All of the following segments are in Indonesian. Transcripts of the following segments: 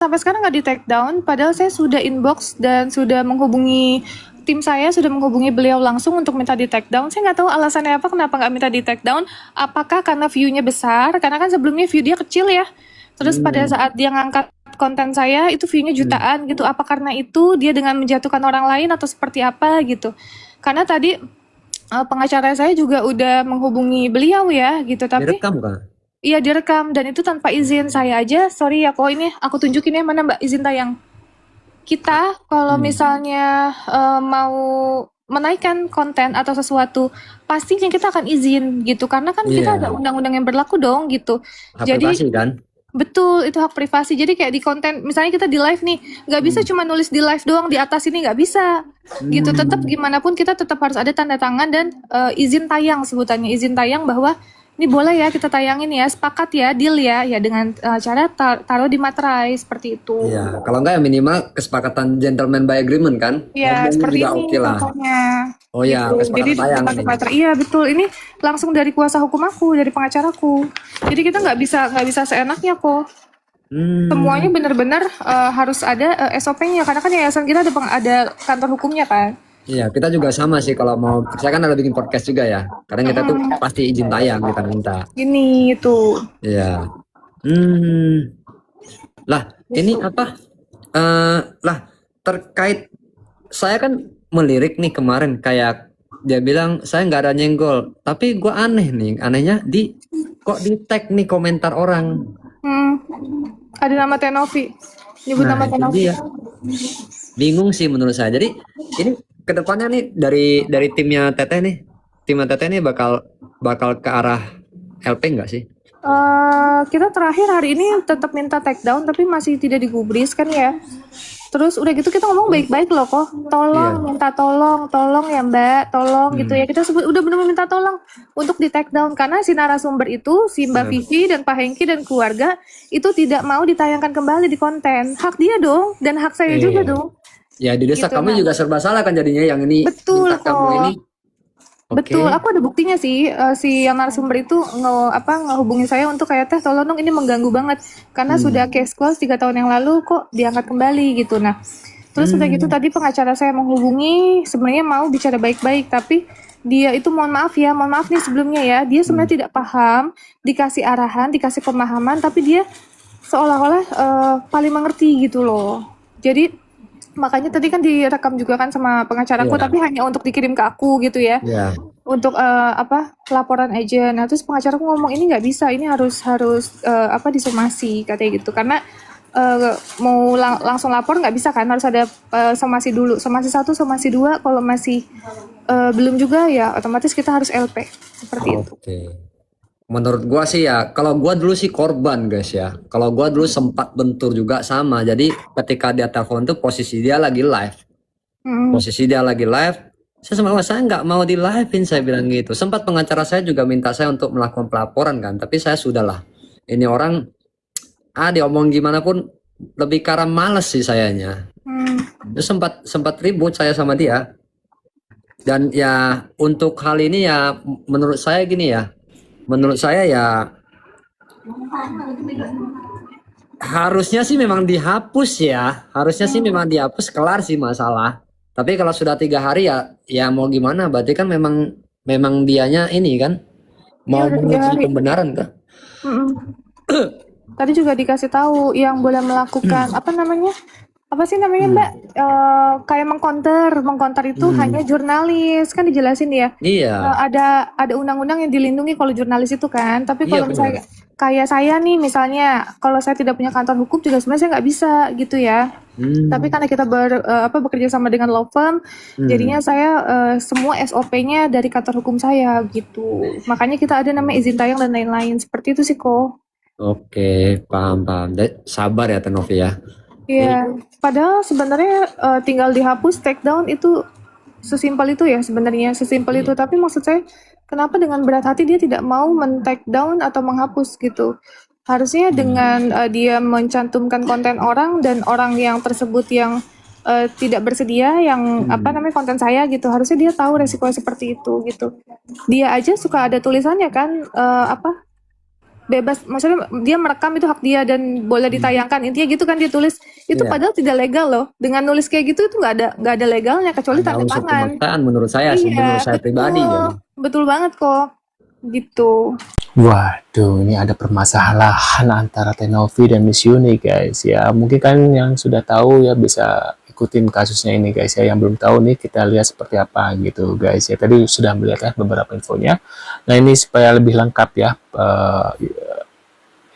sampai sekarang nggak di take down, padahal saya sudah inbox dan sudah menghubungi tim saya, sudah menghubungi beliau langsung untuk minta di take down. Saya nggak tahu alasannya apa, kenapa nggak minta di take down. Apakah karena view-nya besar? Karena kan sebelumnya view dia kecil ya. Terus pada Hmm. saat dia ngangkat konten saya itu view-nya Hmm. jutaan gitu. Apa karena itu dia dengan menjatuhkan orang lain atau seperti apa gitu? Karena tadi pengacara saya juga udah menghubungi beliau ya gitu, tapi Direkam kah? iya direkam dan itu tanpa izin saya aja. Sorry ya kok, ini aku tunjukin ya mana Mbak izin tayang. Kita kalau Hmm. misalnya mau menaikkan konten atau sesuatu, pastinya kita akan izin gitu. Karena kan kita ada Iya, undang-undang yang berlaku dong gitu. hak Jadi privasi kan? betul itu hak privasi. Jadi kayak di konten, misalnya kita di live nih, nggak bisa Hmm. cuma nulis di live doang di atas ini nggak bisa gitu. Tetap Hmm. gimana pun kita tetap harus ada tanda tangan dan izin tayang sebutannya izin tayang bahwa ini boleh ya kita tayangin ya, sepakat ya, deal ya, ya dengan cara taruh di materai seperti Iya, itu. kalau enggak ya minimal kesepakatan gentleman by agreement kan? Ya, Ngomongnya seperti juga ini oke lah. contohnya. Oh ya, Gitu. Jadi kesepakatan tayang pakai ini. materai. Iya, betul. Ini langsung dari kuasa hukum aku, dari pengacaraku. Jadi kita nggak bisa seenaknya kok. Semuanya Hmm. benar-benar harus ada SOP-nya karena kan yayasan kita ada kantor hukumnya kan. Iya, kita juga sama sih kalau mau. Saya kan ada bikin podcast juga ya. Kadang kita tuh Mm-mm. pasti izin tayang kita minta. Ini itu. Iya. Hmm. Lah, ini Gitu. apa? Lah, terkait saya kan melirik nih kemarin kayak dia bilang saya nggak ada nyenggol, tapi gua aneh nih, anehnya kok di tag nih komentar orang. Hmm. Ada nama Tenovi. Nyebut Nah nama itu Tenovi. dia, bingung sih menurut saya. Jadi ini kedepannya nih dari timnya Teteh nih, timnya Teteh nih bakal bakal ke arah LP nggak sih? Kita terakhir hari ini tetap minta take down tapi masih tidak digubris kan ya. Terus udah gitu kita ngomong baik-baik loh kok. Tolong, Iya. minta tolong, tolong ya Mbak, tolong gitu ya. Hmm. Kita sebut udah benar minta tolong untuk di take down karena si narasumber itu, si Mbak Nah, Vivi dan Pak Hengki dan keluarga itu tidak mau ditayangkan kembali di konten. Hak dia dong dan hak saya juga iya. dong. Ya didesak Gitu kamu nah. juga serba salah kan jadinya yang ini Betul minta kamu ini. kok. Betul, Oke. aku ada buktinya sih. Si yang narasumber itu ngehubungin saya untuk kayak teh tolong dong ini mengganggu banget karena sudah Hmm. case close 3 tahun yang lalu kok diangkat kembali gitu. Nah, terus udah gitu Hmm. tadi pengacara saya menghubungi sebenarnya mau bicara baik-baik tapi dia itu mohon maaf ya, mohon maaf nih sebelumnya ya, dia Hmm. sebenarnya tidak paham, dikasih arahan, dikasih pemahaman tapi dia seolah-olah paling mengerti gitu loh. Jadi makanya tadi kan direkam juga kan sama pengacaraku Iya. tapi hanya untuk dikirim ke aku gitu ya Iya. untuk laporan aja. Nah terus pengacaraku ngomong ini nggak bisa, ini harus harus disomasi katanya gitu karena mau langsung lapor nggak bisa kan harus ada somasi dulu, somasi satu, somasi dua. Kalau masih belum juga ya otomatis kita harus LP seperti itu. Oke. Menurut gua sih ya, kalau gua dulu sih korban guys ya. Kalau gua dulu sempat bentur juga sama. Jadi ketika dia telepon tuh posisi dia lagi live. Mm. Posisi dia lagi live. Saya sama saya nggak mau di livein saya bilang gitu. Sempat pengacara saya juga minta saya untuk melakukan pelaporan kan. Tapi saya sudahlah. Ini orang diomong gimana pun lebih karena males sih sayanya. Mm. Terus sempat sempat ribut saya sama dia. Dan ya untuk hal ini ya menurut saya gini ya. Menurut saya ya harusnya sih memang dihapus ya. Harusnya sih memang dihapus kelar sih masalah. Tapi kalau sudah 3 hari ya ya mau gimana? Berarti kan memang memang dianya ini kan Iya mau udah 3 menguji hari. pembenaran kan? Mm-mm. Tadi juga dikasih tahu yang boleh melakukan apa namanya? Apa sih namanya Hmm. Mbak? Kayak mengkonter itu hanya Hmm. jurnalis kan dijelasin ya. Iya, Ada undang-undang yang dilindungi kalau jurnalis itu kan. Tapi iya kalau benar. misalnya kayak saya nih misalnya, kalau saya tidak punya kantor hukum juga sebenarnya saya nggak bisa gitu ya. Tapi Hmm. karena kita bekerja sama dengan law firm, jadinya Hmm. saya semua SOP-nya dari kantor hukum saya gitu. Makanya kita ada namanya izin tayang dan lain-lain. Seperti itu sih kok. Oke, paham paham. Sabar ya Tenovi ya. Ini Iya, padahal sebenarnya tinggal dihapus take down itu sesimpel itu ya sebenarnya sesimpel itu. iya. Tapi maksud saya kenapa dengan berat hati dia tidak mau men-take down atau menghapus gitu? Harusnya Hmm. dengan dia mencantumkan konten orang dan orang yang tersebut yang tidak bersedia yang apa Hmm. namanya konten saya gitu. Harusnya dia tahu resiko seperti itu gitu. Dia aja suka ada tulisannya kan apa bebas, maksudnya dia merekam itu hak dia dan boleh ditayangkan, intinya gitu kan dia tulis. Itu Iya. padahal tidak legal loh. Dengan nulis kayak gitu itu nggak ada legalnya kecuali Ada tanda unsur tangan. pemaksaan menurut saya sih, menurut Iya, saya pribadi jadi. betul banget kok. Gitu. Waduh, ini ada permasalahan antara Tenovi dan Miss Uni guys ya. Mungkin kan yang sudah tahu ya bisa ikutin kasusnya ini guys ya. Yang belum tahu nih kita lihat seperti apa gitu guys ya. Tadi sudah melihat kan beberapa infonya. Nah ini supaya lebih lengkap ya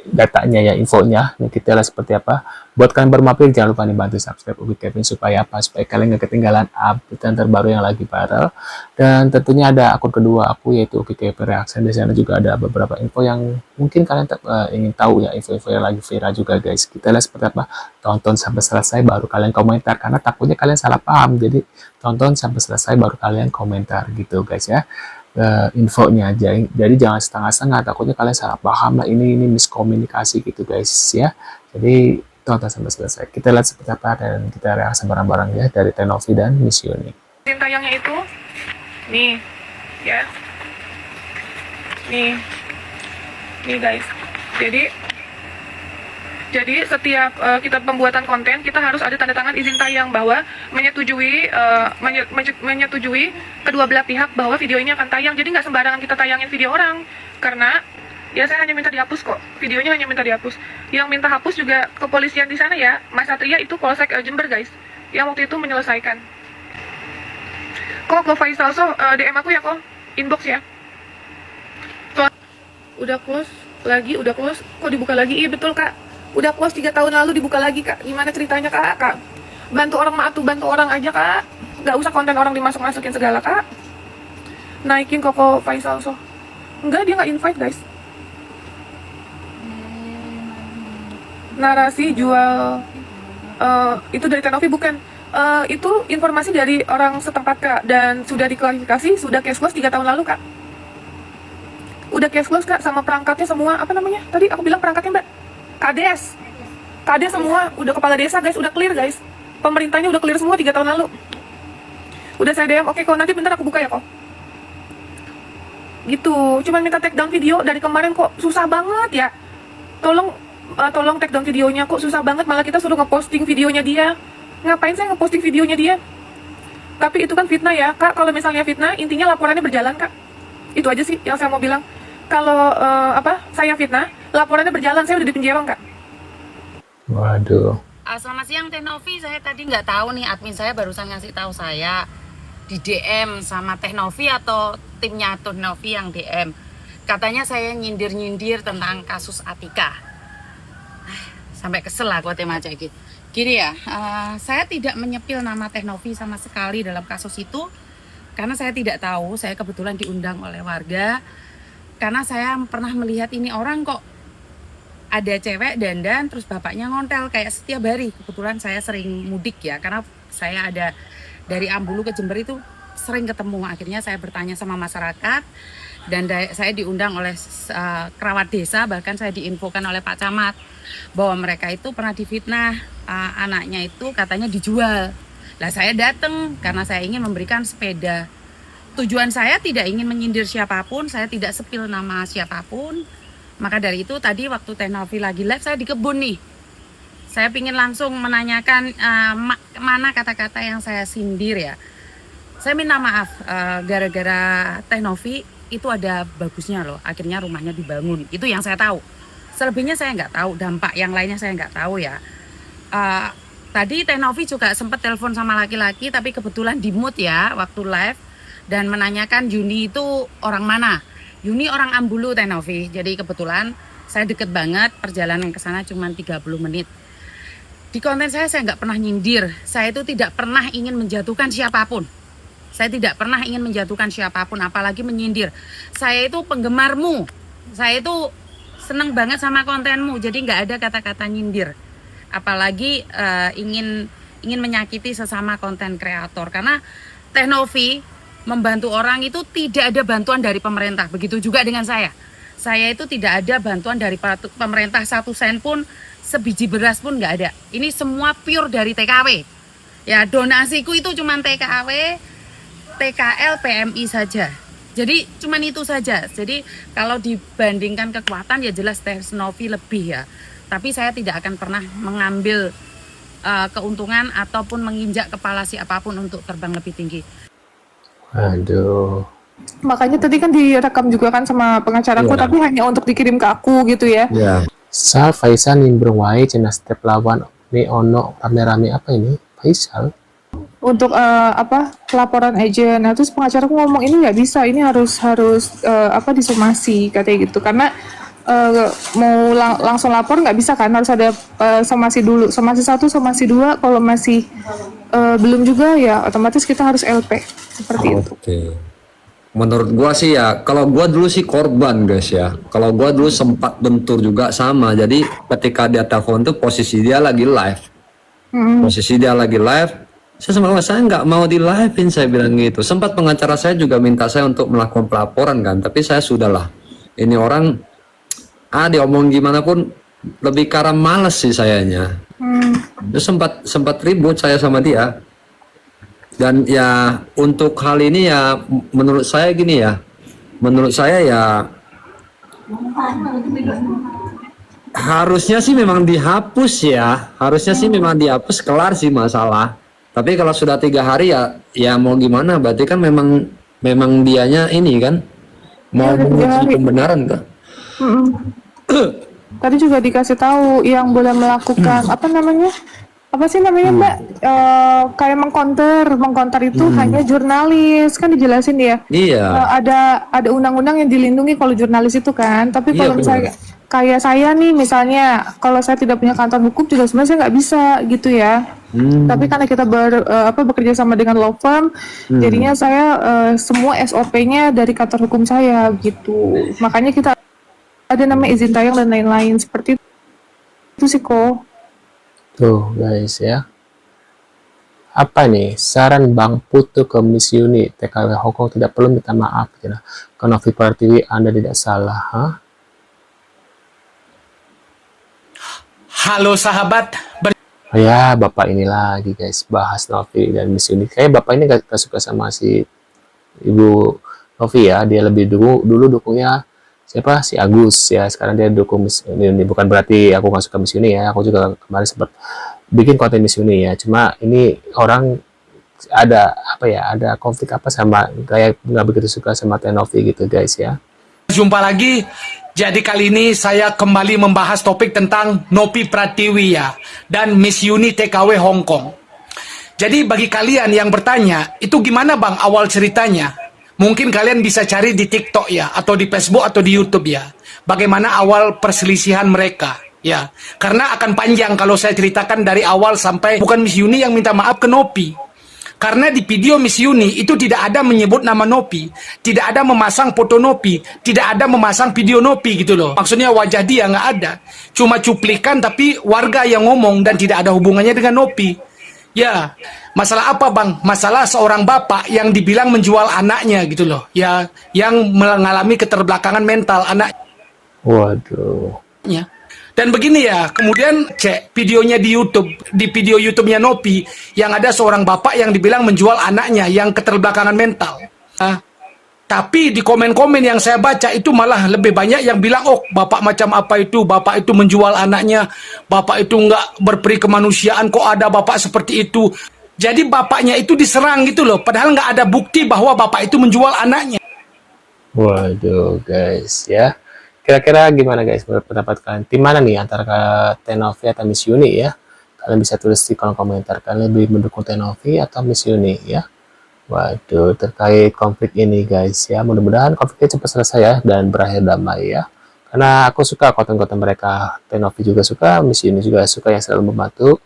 datanya ya, infonya. Nah, kita lihat seperti apa. Buat kalian baru mampir, jangan lupa nih bantu subscribe Ubi Kevin supaya apa? Supaya kalian gak ketinggalan update yang terbaru yang lagi viral. Dan tentunya ada akun kedua aku yaitu Ubi Kevin Reaction. Di sana juga ada beberapa info yang mungkin kalian ingin tahu ya, info-info yang lagi viral juga guys. Kita lihat seperti apa. Tonton sampai selesai baru kalian komentar karena takutnya kalian salah paham. Jadi tonton sampai selesai baru kalian komentar gitu guys ya. Infonya aja, jadi jangan setengah-setengah, takutnya kalian salah paham lah, ini miskomunikasi gitu guys ya. Jadi tonton sampai selesai, kita lihat seperti apa dan kita reaksi bareng-bareng ya dari Tenovi dan Miss Uni. Tayangnya itu nih ya, nih guys, jadi setiap kita pembuatan konten kita harus ada tanda tangan izin tayang bahwa menyetujui kedua belah pihak bahwa video ini akan tayang. Jadi nggak sembarangan kita tayangin video orang, karena ya saya hanya minta dihapus kok, videonya hanya minta dihapus. Yang minta hapus juga kepolisian di sana ya, Mas Satria itu Polsek Jember guys, yang waktu itu menyelesaikan. Kok Faisal DM aku ya kok, inbox ya. Udah close lagi, kok dibuka lagi? Iya betul kak. Udah close 3 tahun lalu dibuka lagi kak. Gimana ceritanya kak? Bantu orang bantu orang aja kak. Gak usah konten orang dimasuk-masukin segala kak. Naikin Koko Faisal enggak, dia gak invite guys. Narasi jual itu dari Tenovi bukan. Itu informasi dari orang setempat kak. Dan sudah diklarifikasi, sudah case close 3 tahun lalu kak. Udah case close kak, sama perangkatnya semua. Apa namanya? Tadi aku bilang perangkatnya mbak, Kades semua, udah kepala desa guys, udah clear guys. Pemerintahnya udah clear semua 3 tahun lalu. Udah saya DM, oke kok nanti bentar aku buka ya kok. Gitu, cuman minta take down video dari kemarin kok susah banget ya. Tolong take down videonya kok susah banget, malah kita suruh ngeposting videonya dia. Ngapain saya ngeposting videonya dia? Tapi itu kan fitnah ya kak, kalau misalnya fitnah intinya laporannya berjalan kak. Itu aja sih yang saya mau bilang. Kalau saya fitnah, laporannya berjalan, saya udah di penjara kak. Waduh. Selamat siang Tenovi, saya tadi nggak tahu nih, admin saya barusan ngasih tahu saya di DM sama Tenovi atau timnya Tenovi yang DM. Katanya saya nyindir-nyindir tentang kasus Atika. Sampai kesel lah gue tema aja gitu. Gini ya, saya tidak menyepil nama Tenovi sama sekali dalam kasus itu karena saya tidak tahu. Saya kebetulan diundang oleh warga karena saya pernah melihat ini orang kok ada cewek dandan terus bapaknya ngontel kayak setiap hari. Kebetulan saya sering mudik ya, karena saya ada dari Ambulu ke Jember itu sering ketemu. Akhirnya saya bertanya sama masyarakat dan saya diundang oleh kerabat desa, bahkan saya diinfokan oleh Pak Camat bahwa mereka itu pernah difitnah, anaknya itu katanya dijual. Lah saya datang karena saya ingin memberikan sepeda. Tujuan saya tidak ingin menyindir siapapun, saya tidak sepil nama siapapun. Maka dari itu tadi waktu Tenovi lagi live, saya di kebun nih. Saya ingin langsung menanyakan mana kata-kata yang saya sindir ya. Saya minta maaf, gara-gara Tenovi itu ada bagusnya loh. Akhirnya rumahnya dibangun, itu yang saya tahu. Selebihnya saya nggak tahu, dampak yang lainnya saya nggak tahu ya. Tadi Tenovi juga sempat telepon sama laki-laki, tapi kebetulan di mute ya waktu live. Dan menanyakan Yuni itu orang mana. Yuni orang Ambulu Tenovi. Jadi kebetulan saya deket banget, perjalanan ke sana cuma 30 menit. Di konten saya nggak pernah nyindir. Saya itu tidak pernah ingin menjatuhkan siapapun. Saya tidak pernah ingin menjatuhkan siapapun, apalagi menyindir. Saya itu penggemarmu. Saya itu seneng banget sama kontenmu. Jadi nggak ada kata-kata nyindir. Apalagi ingin menyakiti sesama konten kreator. Karena Tenovi membantu orang itu tidak ada bantuan dari pemerintah. Begitu juga dengan saya. Saya itu tidak ada bantuan dari pemerintah 1 sen pun, sebiji beras pun nggak ada. Ini semua pure dari TKW. Ya donasiku itu cuma TKW, TKL, PMI saja. Jadi cuman itu saja. Jadi kalau dibandingkan kekuatan ya jelas Teh Novi lebih ya. Tapi saya tidak akan pernah mengambil keuntungan ataupun menginjak kepala siapapun untuk terbang lebih tinggi. Aduh. Makanya tadi kan direkam juga kan sama pengacaraku, Iya. tapi hanya untuk dikirim ke aku gitu ya. Ya, Sal Faisal nimbrung wae cenah step lawan nih ono rame-rame apa ini? Faisal. Untuk laporan agent. Nah, terus pengacaraku ngomong ini nggak bisa, ini harus disomasi katanya gitu. Karena mau langsung lapor nggak bisa kan, harus ada somasi dulu, somasi 1, somasi 2. Kalau masih belum juga ya otomatis kita harus LP seperti itu. oke. Menurut gua sih ya, kalau gua dulu sih korban guys ya. Kalau gua dulu sempat bentur juga sama. Jadi ketika dia telepon tuh posisi dia lagi live. Posisi dia lagi live. Saya nggak mau di live-in, saya bilang gitu. Sempat pengacara saya juga minta saya untuk melakukan pelaporan kan. Tapi saya sudahlah. Ini orang diomong gimana pun lebih karena males sih sayanya. Terus sempat ribut saya sama dia. Dan ya untuk hal ini ya menurut saya gini ya. Menurut saya ya harusnya sih memang dihapus ya. Harusnya sih memang dihapus, kelar sih masalah. Tapi kalau sudah 3 hari ya mau gimana? Berarti kan memang dianya ini kan mau udah 3 menguji hari. pembenaran kan? Tadi juga dikasih tahu yang boleh melakukan apa sih namanya Mbak, kayak mengkonter itu hanya jurnalis, kan dijelasin dia. Iya. Ada undang-undang yang dilindungi kalau jurnalis itu kan, tapi Iya, kalau misalnya kayak saya nih misalnya, kalau saya tidak punya kantor hukum juga sebenarnya saya nggak bisa gitu ya. Tapi karena kita bekerja sama dengan law firm, jadinya saya semua SOP-nya dari kantor hukum saya gitu. Makanya kita ada namanya izin tayang dan lain-lain seperti itu sih kok. Tuh guys ya. Apa nih saran Bang Putu ke Miss Uni TKW Hongkong tidak perlu minta maaf ya. Ke Novi Pertiwi Anda tidak salah, hah? Halo sahabat, Ya, Bapak ini lagi guys bahas Novi dan Miss Uni. Kayak Bapak ini gak suka sama si Ibu Novi ya. Dia lebih dulu dukungnya siapa? Si Agus ya. Sekarang dia dukung Miss Uni. Bukan berarti aku gak suka Miss Uni ya. Aku juga kemarin sempat bikin konten Miss Uni ya. Cuma ini orang ada ada konflik apa sama kayak nggak begitu suka sama Teh Novi gitu guys ya. jumpa lagi. Jadi kali ini saya kembali membahas topik tentang Novi Pratiwi ya dan Miss Uni TKW Hong Kong. Jadi bagi kalian yang bertanya, itu gimana Bang awal ceritanya? Mungkin kalian bisa cari di TikTok ya, atau di Facebook atau di YouTube ya. Bagaimana awal perselisihan mereka ya. Karena akan panjang kalau saya ceritakan dari awal sampai bukan Miss Uni yang minta maaf ke Novi. Karena di video Miss Uni itu tidak ada menyebut nama Novi, tidak ada memasang foto Novi, tidak ada memasang video Novi gitu loh. Maksudnya wajah dia nggak ada, cuma cuplikan tapi warga yang ngomong dan tidak ada hubungannya dengan Novi. Ya, masalah apa Bang? Masalah seorang bapak yang dibilang menjual anaknya gitu loh, ya, yang mengalami keterbelakangan mental anaknya. Waduh. Dan begini ya, kemudian cek videonya di YouTube, di video YouTube-nya Novi, yang ada seorang bapak yang dibilang menjual anaknya yang keterbelakangan mental. Tapi di komen-komen yang saya baca itu malah lebih banyak yang bilang, oh bapak macam apa itu, bapak itu menjual anaknya, bapak itu nggak berperi kemanusiaan, kok ada bapak seperti itu. Jadi bapaknya itu diserang gitu loh, padahal nggak ada bukti bahwa bapak itu menjual anaknya. Waduh guys ya. Kira-kira gimana guys menurut pendapat kalian? Tim mana nih antara Teh Novi atau Miss Uni ya? Kalian bisa tulis di kolom komentar. Kalian lebih mendukung Teh Novi atau Miss Uni ya? Waduh, terkait konflik ini guys ya. Mudah-mudahan konfliknya cepat selesai ya dan berakhir damai ya. Karena aku suka konten-konten mereka. Teh Novi juga suka, Miss Uni juga suka yang selalu membantu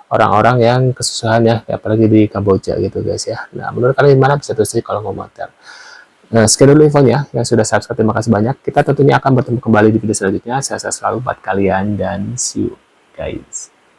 orang-orang yang kesusahan ya, apalagi di Kamboja gitu guys ya. Nah, menurut kalian gimana? Bisa tulis di kolom komentar. Nah, sekian dulu infonya. Yang sudah subscribe, terima kasih banyak. Kita tentunya akan bertemu kembali di video selanjutnya. Saya selalu buat kalian dan see you guys.